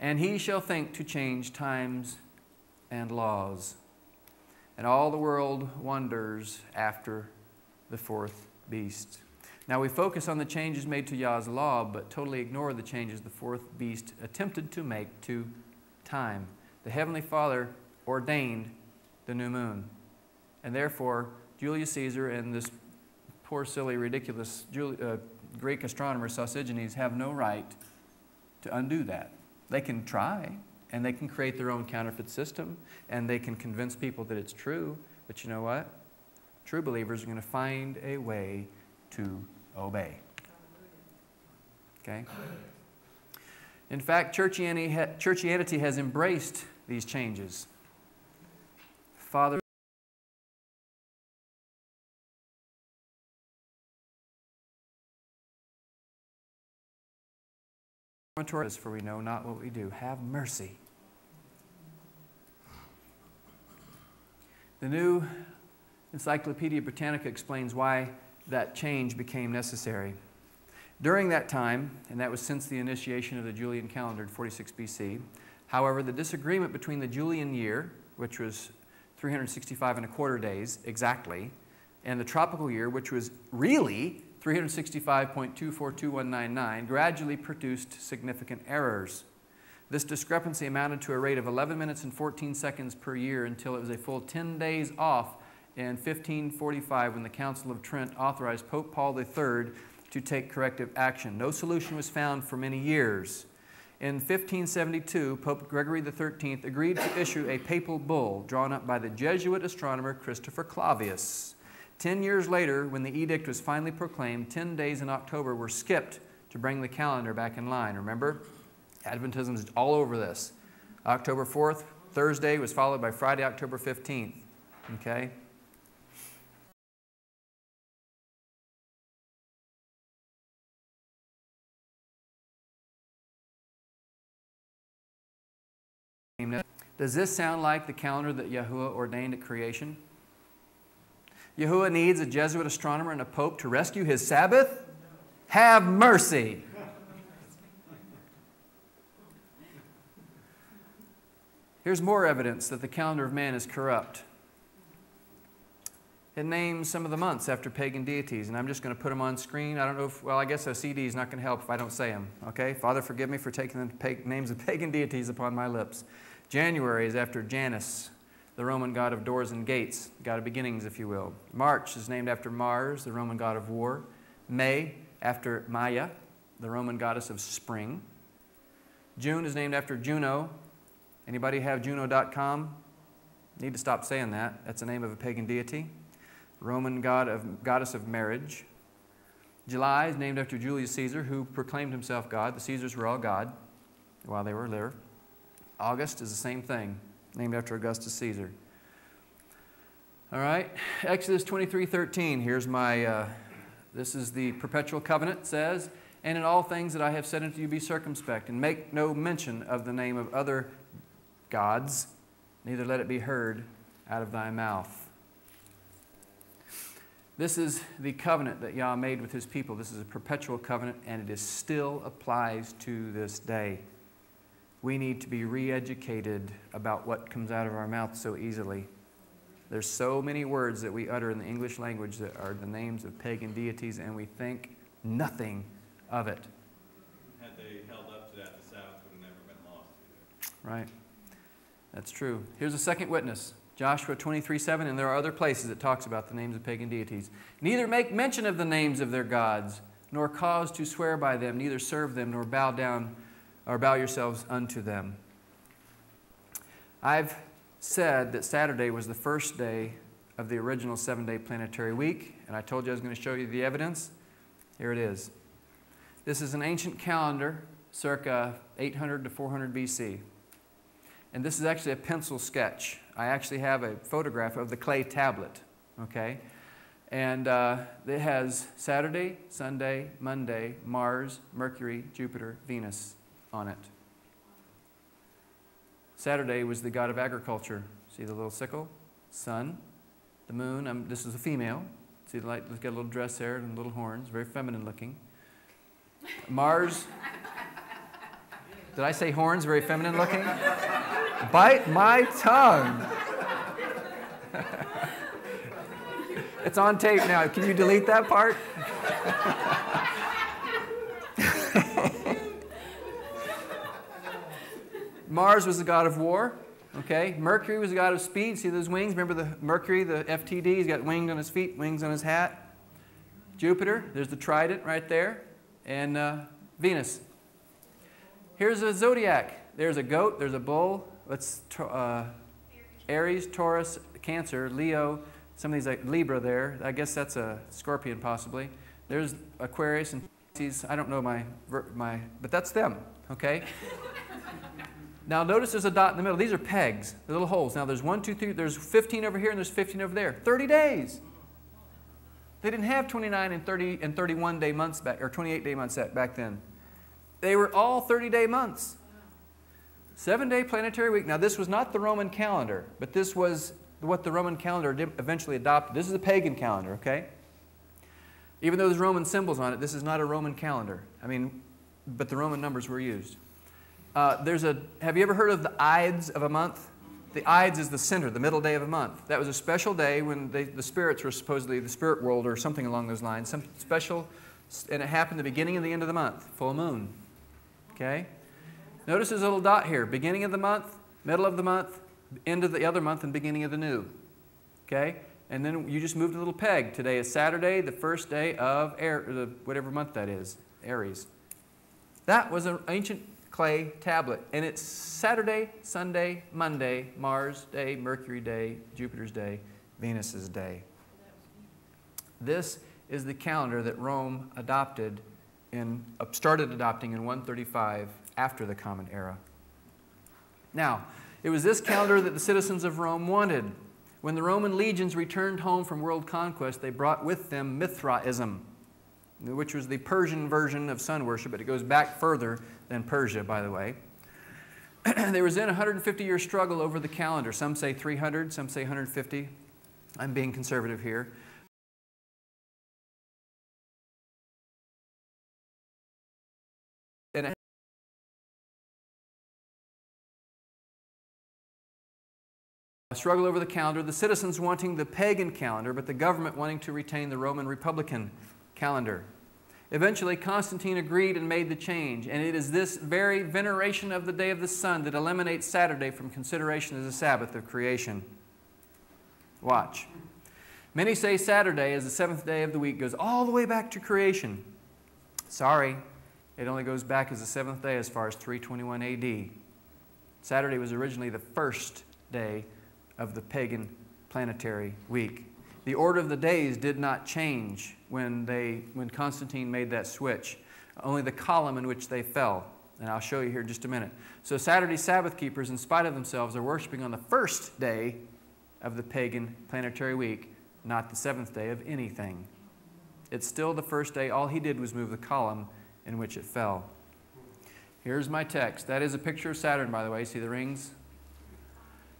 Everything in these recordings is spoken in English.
And he shall think to change times and laws. And all the world wonders after the fourth beast. Now we focus on the changes made to Yah's law, but totally ignore the changes the fourth beast attempted to make to time. The Heavenly Father ordained the new moon. And therefore, Julius Caesar and this poor, silly, ridiculous Greek astronomer Sosigenes have no right to undo that. They can try, and they can create their own counterfeit system, and they can convince people that it's true. But you know what? True believers are going to find a way to obey. Okay? In fact, churchianity has embraced these changes. Father, for we know not what we do. Have mercy. The new Encyclopedia Britannica explains why that change became necessary. During that time, and that was since the initiation of the Julian calendar in 46 BC, however, the disagreement between the Julian year, which was 365 and a quarter days exactly, and the tropical year, which was really 365.242199, gradually produced significant errors. This discrepancy amounted to a rate of 11 minutes and 14 seconds per year until it was a full 10 days off in 1545 when the Council of Trent authorized Pope Paul III to take corrective action. No solution was found for many years. In 1572, Pope Gregory XIII agreed to issue a papal bull drawn up by the Jesuit astronomer Christopher Clavius. 10 years later, when the edict was finally proclaimed, 10 days in October were skipped to bring the calendar back in line. Remember? Adventism is all over this. October 4th, Thursday, was followed by Friday, October 15th. Okay? Does this sound like the calendar that Yahuwah ordained at creation? Yahuwah needs a Jesuit astronomer and a pope to rescue his Sabbath? Have mercy! Here's more evidence that the calendar of man is corrupt. It names some of the months after pagan deities, and I'm just going to put them on screen. I don't know if, well, I guess a CD is not going to help if I don't say them. Okay? Father, forgive me for taking the names of pagan deities upon my lips. January is after Janus, the Roman god of doors and gates, god of beginnings, if you will. March is named after Mars, the Roman god of war. May, after Maya, the Roman goddess of spring. June is named after Juno. Anybody have Juno.com? Need to stop saying that. That's the name of a pagan deity. Roman goddess of marriage. July is named after Julius Caesar, who proclaimed himself God. The Caesars were all God while they were there. August is the same thing, named after Augustus Caesar. All right, Exodus 23:13. Here's my, this is the perpetual covenant. It says, "And in all things that I have said unto you, be circumspect, and make no mention of the name of other gods, neither let it be heard out of thy mouth." This is the covenant that Yah made with his people. This is a perpetual covenant, and it still applies to this day. We need to be re-educated about what comes out of our mouth so easily. There's so many words that we utter in the English language that are the names of pagan deities, and we think nothing of it. Had they held up to that, the Sabbath would have never been lost either. Right. That's true. Here's a second witness. Joshua 23:7, and there are other places it talks about the names of pagan deities. "Neither make mention of the names of their gods, nor cause to swear by them, neither serve them, nor bow down or bow yourselves unto them." I've said that Saturday was the first day of the original 7-day planetary week, and I told you I was going to show you the evidence. Here it is. This is an ancient calendar, circa 800 to 400 BC. And this is actually a pencil sketch. I actually have a photograph of the clay tablet, okay? And it has Saturday, Sunday, Monday, Mars, Mercury, Jupiter, Venus on it. Saturday was the god of agriculture. See the little sickle? Sun, the moon. This is a female. See the light? It's got a little dress there and little horns, very feminine looking. Mars. Did I say horns? Very feminine looking? Bite my tongue. It's on tape now. Can you delete that part? Mars was the god of war. Okay. Mercury was the god of speed. See those wings? Remember the Mercury, the FTD? He's got wings on his feet, wings on his hat. Jupiter, there's the trident right there. And Venus. Here's a zodiac. There's a goat, there's a bull. Let's Aries, Taurus, Cancer, Leo. Some of these, like Libra there. I guess that's a Scorpion possibly. There's Aquarius and Pisces. I don't know but that's them. Okay. Now notice there's a dot in the middle. These are pegs, the little holes. Now there's 1, 2, 3, there's 15 over here and there's 15 over there. 30 days. They didn't have 29 and 30 and 31 day months back, or 28 day months back then. They were all 30-day months. 7-day planetary week. Now this was not the Roman calendar, but this was what the Roman calendar eventually adopted. This is a pagan calendar, okay? Even though there's Roman symbols on it, this is not a Roman calendar. I mean, but the Roman numbers were used. Have you ever heard of the Ides of a month? The Ides is the center, the middle day of a month. That was a special day when the spirits were supposedly the spirit world or something along those lines. Some special, and it happened the beginning and the end of the month, full moon. Okay? Notice there's a little dot here. Beginning of the month, middle of the month, end of the other month, and beginning of the new. Okay? And then you just moved a little peg. Today is Saturday, the first day of whatever month that is, Aries. That was an ancient clay tablet. And it's Saturday, Sunday, Monday, Mars Day, Mercury Day, Jupiter's Day, Venus's Day. This is the calendar that Rome started adopting in 135 after the Common Era. Now, it was this calendar that the citizens of Rome wanted. When the Roman legions returned home from world conquest, they brought with them Mithraism, which was the Persian version of sun worship, but it goes back further than Persia, by the way. There was then a 150-year struggle over the calendar. Some say 300, some say 150. I'm being conservative here. And a struggle over the calendar, the citizens wanting the pagan calendar, but the government wanting to retain the Roman Republican calendar. Eventually, Constantine agreed and made the change, and it is this very veneration of the day of the sun that eliminates Saturday from consideration as a Sabbath of creation. Watch. Many say Saturday, as the seventh day of the week, goes all the way back to creation. Sorry, it only goes back as the seventh day as far as 321 AD. Saturday was originally the first day of the pagan planetary week. The order of the days did not change when Constantine made that switch. Only the column in which they fell. And I'll show you here in just a minute. So Saturday Sabbath keepers, in spite of themselves, are worshiping on the first day of the pagan planetary week, not the seventh day of anything. It's still the first day. All he did was move the column in which it fell. Here's my text. That is a picture of Saturn, by the way. See the rings?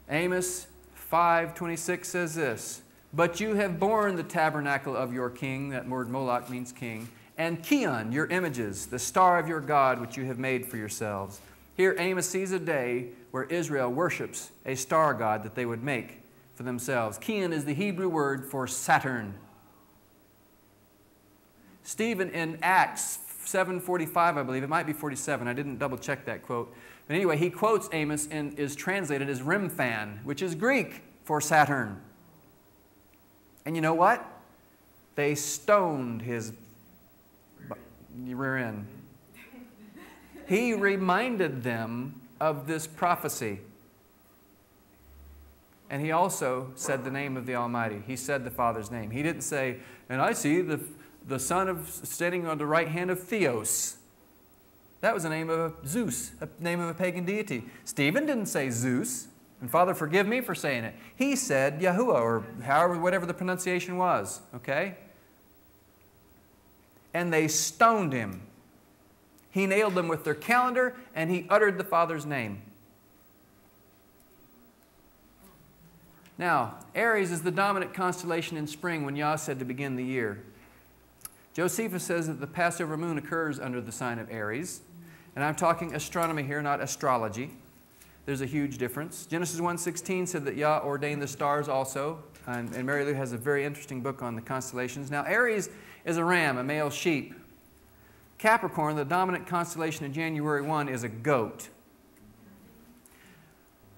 Amos 5:26 says this, "But you have borne the tabernacle of your king," that word Moloch means king, "and Kion, your images, the star of your God, which you have made for yourselves." Here Amos sees a day where Israel worships a star god that they would make for themselves. Kion is the Hebrew word for Saturn. Stephen in Acts 7:45, I believe, it might be 47, I didn't double check that quote. But anyway, he quotes Amos and is translated as Remphan, which is Greek for Saturn. And you know what? They stoned his rear end. He reminded them of this prophecy. And he also said the name of the Almighty. He said the Father's name. He didn't say, "And I see the Son of standing on the right hand of Theos." That was the name of Zeus, a name of a pagan deity. Stephen didn't say Zeus. And Father, forgive me for saying it. He said Yahuwah, or however, whatever the pronunciation was, okay? And they stoned him. He nailed them with their calendar, and he uttered the Father's name. Now, Aries is the dominant constellation in spring when Yah said to begin the year. Josephus says that the Passover moon occurs under the sign of Aries. And I'm talking astronomy here, not astrology. There's a huge difference. Genesis 1:16 said that Yah ordained the stars also. And Mary Lou has a very interesting book on the constellations. Now, Aries is a ram, a male sheep. Capricorn, the dominant constellation in January 1, is a goat.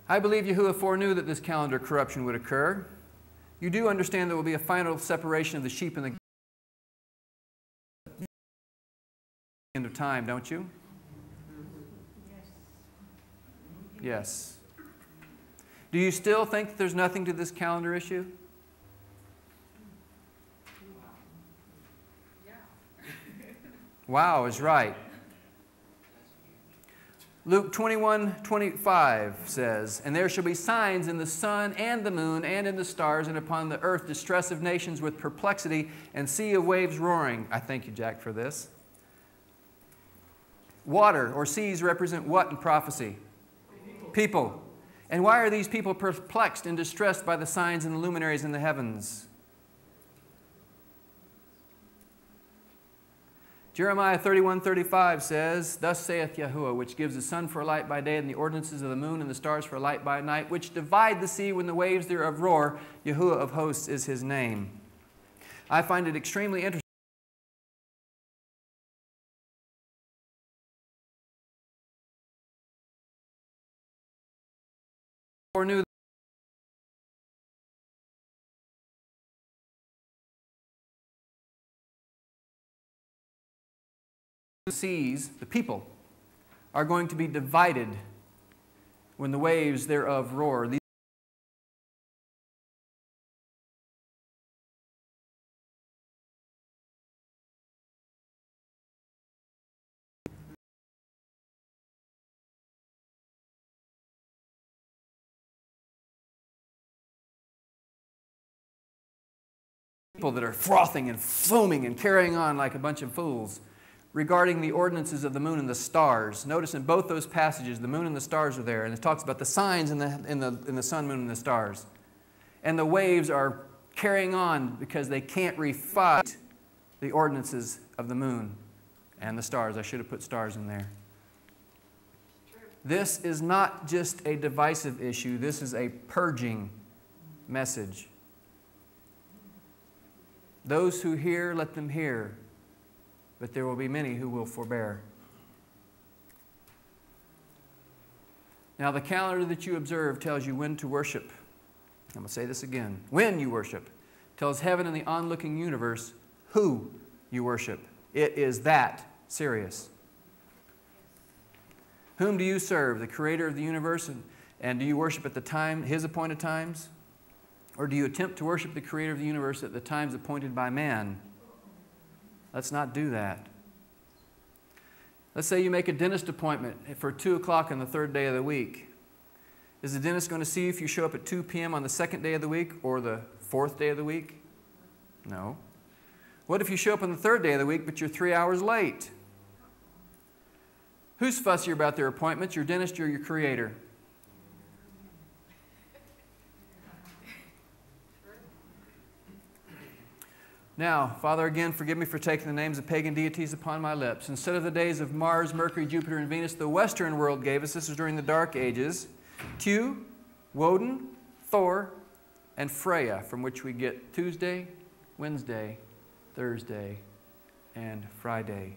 I believe Yahuwah foreknew that this calendar corruption would occur. You do understand there will be a final separation of the sheep and the end of time, don't you? Yes. Do you still think that there's nothing to this calendar issue? Wow is right. Luke 21:25 says, "And there shall be signs in the sun and the moon and in the stars, and upon the earth distress of nations with perplexity and sea of waves roaring." I thank you, Jack, for this. Water or seas represent what in prophecy? People. And why are these people perplexed and distressed by the signs and the luminaries in the heavens? Jeremiah 31:35 says, "Thus saith Yahuwah, which gives the sun for a light by day, and the ordinances of the moon and the stars for a light by night, which divide the sea when the waves thereof roar. Yahuwah of hosts is his name." I find it extremely interesting. Foreknew the seas, the people, are going to be divided when the waves thereof roar. These people that are frothing and foaming and carrying on like a bunch of fools regarding the ordinances of the moon and the stars. Notice in both those passages, the moon and the stars are there, and it talks about the signs in the sun, moon, and the stars. And the waves are carrying on because they can't refute the ordinances of the moon and the stars. I should have put stars in there. This is not just a divisive issue. This is a purging message. Those who hear, let them hear. But there will be many who will forbear. Now, the calendar that you observe tells you when to worship. I'm going to say this again. When you worship tells heaven and the onlooking universe who you worship. It is that serious. Whom do you serve? The creator of the universe? And do you worship at the time, his appointed times? Or do you attempt to worship the creator of the universe at the times appointed by man? Let's not do that. Let's say you make a dentist appointment for 2 o'clock on the 3rd day of the week. Is the dentist going to see if you show up at 2 p.m. on the 2nd day of the week or the 4th day of the week? No. What if you show up on the 3rd day of the week but you're 3 hours late? Who's fussier about their appointments, your dentist or your creator? Now, Father, again, forgive me for taking the names of pagan deities upon my lips. Instead of the days of Mars, Mercury, Jupiter, and Venus, the Western world gave us, this was during the Dark Ages, Tu, Woden, Thor, and Freya, from which we get Tuesday, Wednesday, Thursday, and Friday.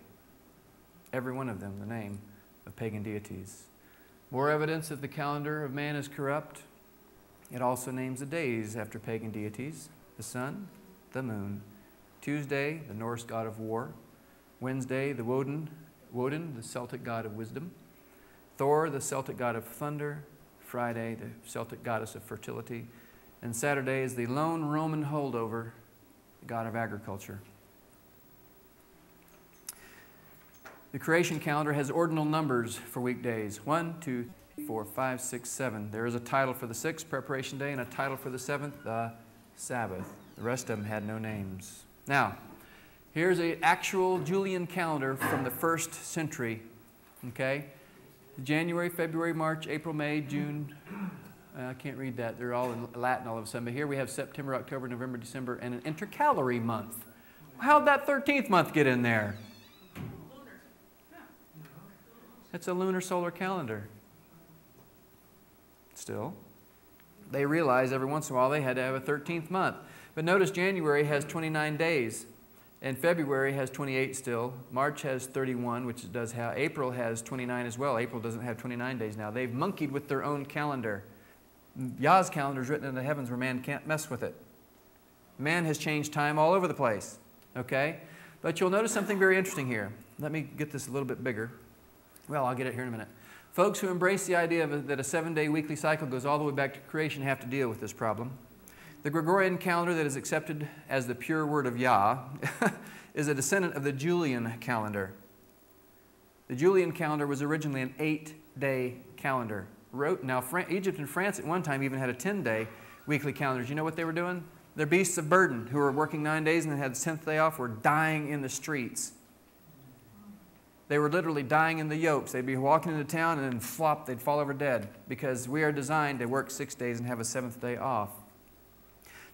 Every one of them, the name of pagan deities. More evidence that the calendar of man is corrupt. It also names the days after pagan deities: the sun, the moon. Tuesday, the Norse god of war. Wednesday, the Woden, the Celtic god of wisdom. Thor, the Celtic god of thunder. Friday, the Celtic goddess of fertility. And Saturday is the lone Roman holdover, the god of agriculture. The creation calendar has ordinal numbers for weekdays: 1, 2, 3, 4, 5, 6, 7. There is a title for the 6th, preparation day, and a title for the 7th, the Sabbath. The rest of them had no names. Now, here's an actual Julian calendar from the 1st century. Okay? January, February, March, April, May, June. I can't read that. They're all in Latin all of a sudden. But here we have September, October, November, December, and an intercalary month. How'd that 13th month get in there? It's a lunar solar calendar. Still, they realized every once in a while they had to have a 13th month. But notice January has 29 days, and February has 28 still. March has 31, which it does have. April has 29 as well. April doesn't have 29 days now. They've monkeyed with their own calendar. Yah's calendar is written in the heavens where man can't mess with it. Man has changed time all over the place, okay? But you'll notice something very interesting here. Let me get this a little bit bigger. Well, I'll get it here in a minute. Folks who embrace the idea that a 7-day weekly cycle goes all the way back to creation have to deal with this problem. The Gregorian calendar that is accepted as the pure word of Yah is a descendant of the Julian calendar. The Julian calendar was originally an 8-day calendar. Now, Egypt and France at one time even had a 10-day weekly calendars. You know what they were doing? Their beasts of burden, who were working 9 days and then had the 10th day off, were dying in the streets. They were literally dying in the yokes. They'd be walking into town and then flop, they'd fall over dead, because we are designed to work 6 days and have a 7th day off.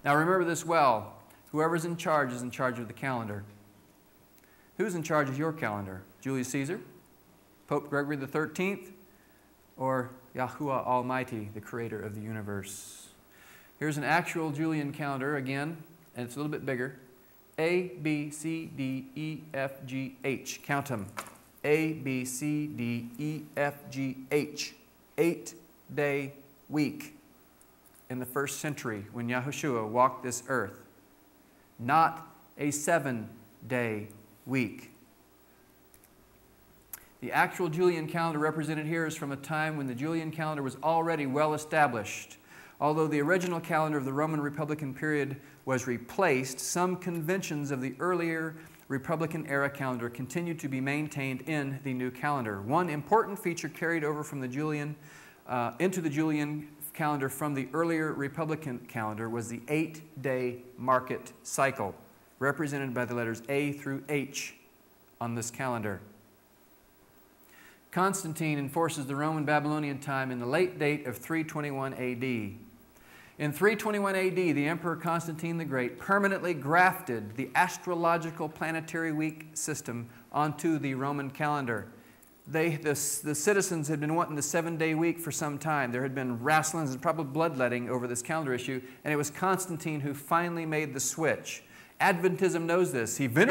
Now remember this well. Whoever's in charge is in charge of the calendar. Who's in charge of your calendar? Julius Caesar? Pope Gregory the 13th? Or Yahuwah Almighty, the creator of the universe? Here's an actual Julian calendar again, and it's a little bit bigger. A, B, C, D, E, F, G, H. Count them. A, B, C, D, E, F, G, H. 8-day week in the 1st century when Yahushua walked this earth. Not a 7-day week. The actual Julian calendar represented here is from a time when the Julian calendar was already well established. Although the original calendar of the Roman Republican period was replaced, some conventions of the earlier Republican era calendar continued to be maintained in the new calendar. One important feature carried over from the Julian into the Julian calendar from the earlier Republican calendar was the 8-day market cycle, represented by the letters A through H on this calendar. Constantine enforces the Roman Babylonian time in the late date of 321 AD. In 321 AD, the Emperor Constantine the Great permanently grafted the astrological planetary week system onto the Roman calendar. The citizens had been wanting the 7-day week for some time. There had been wrestlings and probably bloodletting over this calendar issue, and it was Constantine who finally made the switch. Adventism knows this. He venerated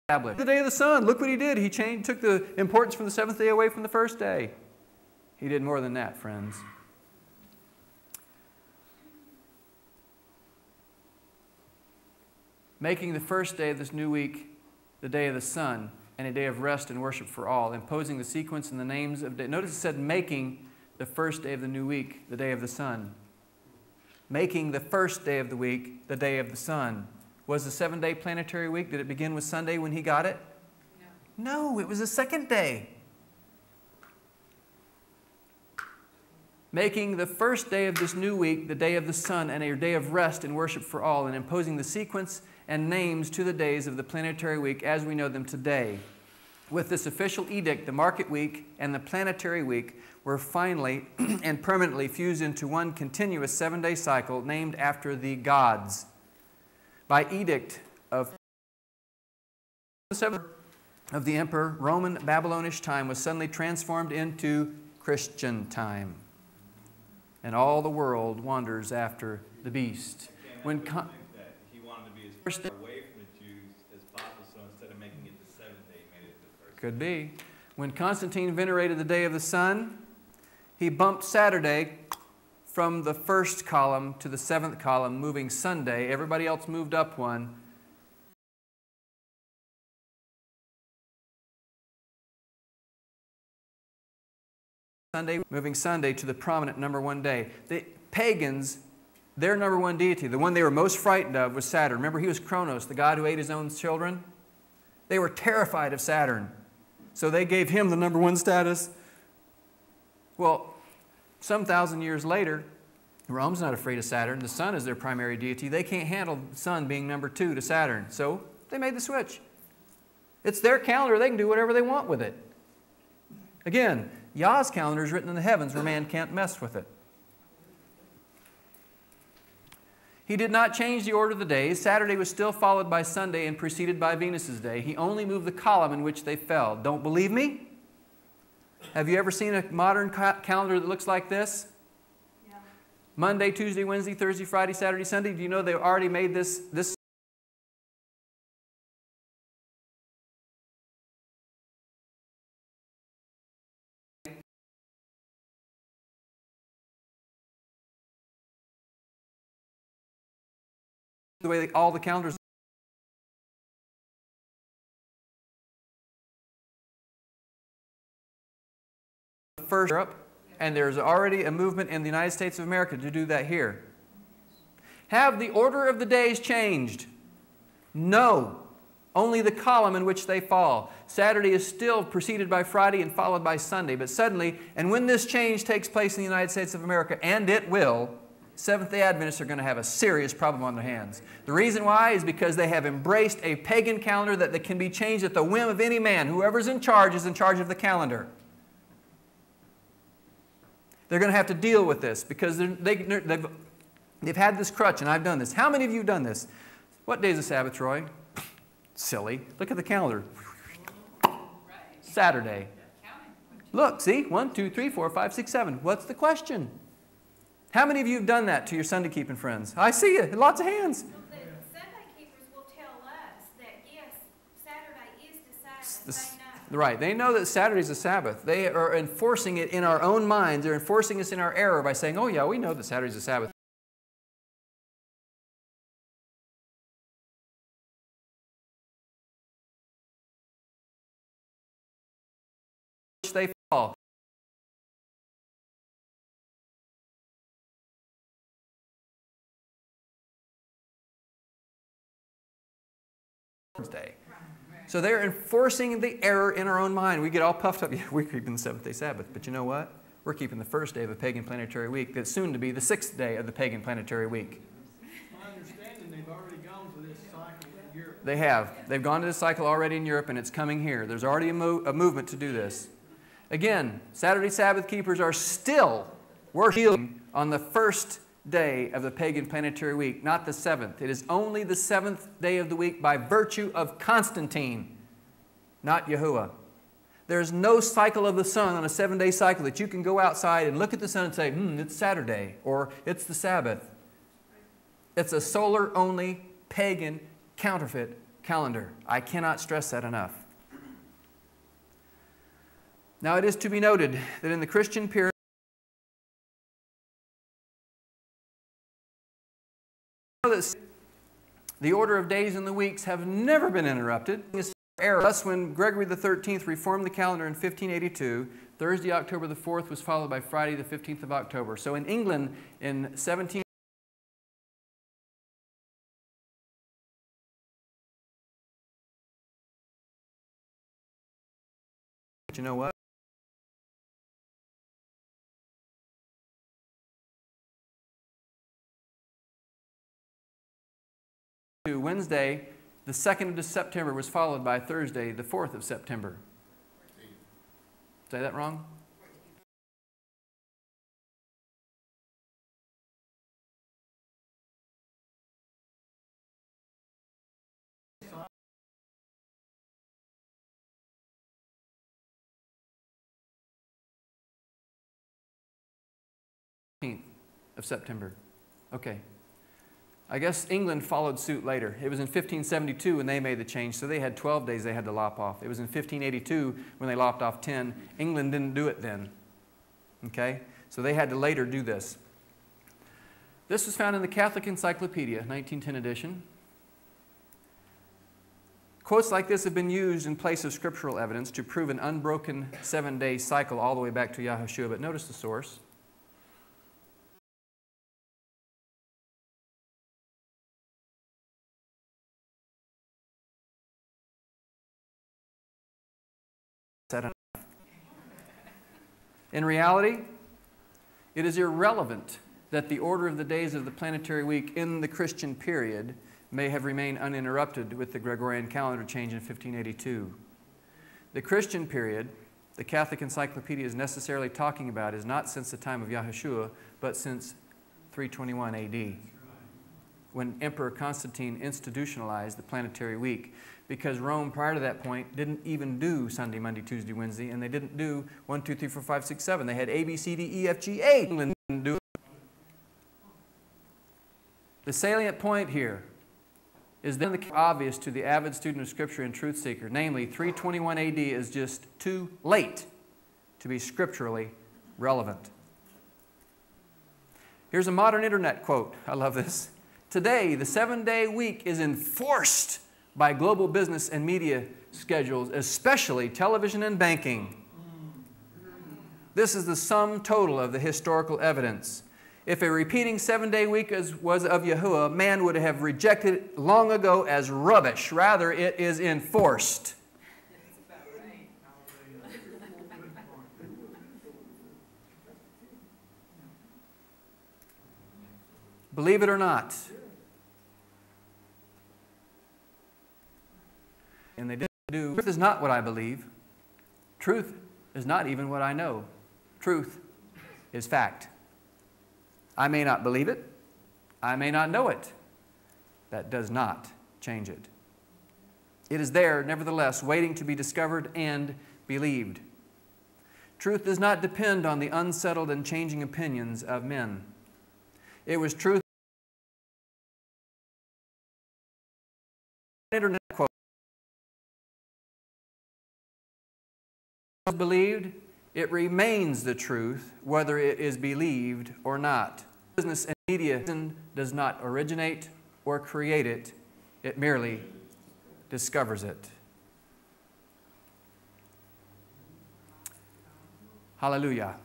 the day of the sun. Look what he did. He took the importance from the 7th day away from the 1st day. He did more than that, friends. Making the 1st day of this new week the day of the sun and a day of rest and worship for all, imposing the sequence and the names of days. Notice it said making the 1st day of the new week the day of the sun. Making the 1st day of the week the day of the sun. Was the 7-day planetary week, did it begin with Sunday when he got it? No, it was the 2nd day. Making the 1st day of this new week the day of the sun and a day of rest and worship for all, and imposing the sequence and names to the days of the planetary week as we know them today. With this official edict, the market week and the planetary week were finally and permanently fused into one continuous 7-day cycle named after the gods. By edict of the emperor, Roman Babylonish time was suddenly transformed into Christian time. And all the world wanders after the beast. When he wanted to be as far away from the Jews as possible, so instead of making it the 7th day, he made it the 1st. Could be. When Constantine venerated the day of the sun, he bumped Saturday from the 1st column to the 7th column, moving Sunday. Everybody else moved up one. Moving Sunday to the prominent number 1 day. The pagans, their number 1 deity, the one they were most frightened of, was Saturn. Remember, he was Kronos, the god who ate his own children? They were terrified of Saturn. So they gave him the number 1 status. Well, some thousand years later, Rome's not afraid of Saturn. The sun is their primary deity. They can't handle the sun being number 2 to Saturn. So they made the switch. It's their calendar. They can do whatever they want with it. Again, Yah's calendar is written in the heavens where man can't mess with it. He did not change the order of the days. Saturday was still followed by Sunday and preceded by Venus's day. He only moved the column in which they fell. Don't believe me? Have you ever seen a modern calendar that looks like this? Yeah. Monday, Tuesday, Wednesday, Thursday, Friday, Saturday, Sunday. Do you know they've already made this the way all the calendars first Europe, and there's already a movement in the United States of America to do that here. Have the order of the days changed? No. Only the column in which they fall. Saturday is still preceded by Friday and followed by Sunday, but suddenly, and when this change takes place in the United States of America, and it will, Seventh-day Adventists are going to have a serious problem on their hands. The reason why is because they have embraced a pagan calendar that can be changed at the whim of any man. Whoever's in charge is in charge of the calendar. They're going to have to deal with this because they've had this crutch, and I've done this. How many of you have done this? What day is the Sabbath, Troy? Silly. Look at the calendar. Saturday. Look, see? 1, 2, 3, 4, 5, 6, 7. What's the question? How many of you have done that to your Sunday keeping friends? I see you. Lots of hands. Well, the Sunday keepers will tell us that, yes, Saturday is the Sabbath. They know. Right. They know that Saturday is the Sabbath. They are enforcing it in our own minds. They're enforcing us in our error by saying, oh, yeah, we know that Saturday is the Sabbath. They fall. Day. So they're enforcing the error in our own mind. We get all puffed up. Yeah, we're keeping the seventh-day Sabbath. But you know what? We're keeping the first day of a pagan planetary week that's soon to be the sixth day of the pagan planetary week. My understanding, they've already gone for this cycle in Europe. They have. They've gone to this cycle already in Europe, and it's coming here. There's already a movement to do this. Again, Saturday Sabbath keepers are still worshiping on the first day of the pagan planetary week, not the seventh. It is only the seventh day of the week by virtue of Constantine, not Yahuwah. There's no cycle of the sun on a 7-day cycle that you can go outside and look at the sun and say, it's Saturday, or it's the Sabbath. It's a solar-only pagan counterfeit calendar. I cannot stress that enough. Now, it is to be noted that in the Christian period, the order of days and the weeks have never been interrupted. Thus, when Gregory XIII reformed the calendar in 1582, Thursday, October the 4th was followed by Friday, the 15th of October. So in England in 17... But you know what? Wednesday, the 2nd of September was followed by Thursday, the 4th of September. Say that wrong? Of September. Okay. I guess England followed suit later. It was in 1572 when they made the change, so they had 12 days they had to lop off. It was in 1582 when they lopped off 10. England didn't do it then. Okay? So they had to later do this. This was found in the Catholic Encyclopedia, 1910 edition. Quotes like this have been used in place of scriptural evidence to prove an unbroken 7-day cycle all the way back to Yahushua, but notice the source. In reality, it is irrelevant that the order of the days of the planetary week in the Christian period may have remained uninterrupted with the Gregorian calendar change in 1582. The Christian period, the Catholic Encyclopedia is necessarily talking about, is not since the time of Yahushua, but since 321 AD. when Emperor Constantine institutionalized the Planetary Week, because Rome prior to that point didn't even do Sunday, Monday, Tuesday, Wednesday, and they didn't do 1, 2, 3, 4, 5, 6, 7. They had A, B, C, D, E, F, G, H. England didn't do it. The salient point here is then obvious to the avid student of Scripture and truth seeker, namely 321 AD is just too late to be scripturally relevant. Here's a modern internet quote. I love this. Today, the 7-day week is enforced by global business and media schedules, especially television and banking. This is the sum total of the historical evidence. If a repeating 7-day week was of Yahuwah, man would have rejected it long ago as rubbish. Rather, it is enforced. Believe it or not. And they didn't do. Truth is not what I believe. Truth is not even what I know. Truth is fact. I may not believe it. I may not know it. That does not change it. It is there, nevertheless, waiting to be discovered and believed. Truth does not depend on the unsettled and changing opinions of men. It was truth. Internet quote. Believed, it remains the truth, whether it is believed or not. Business and media does not originate or create it, it merely discovers it. Hallelujah.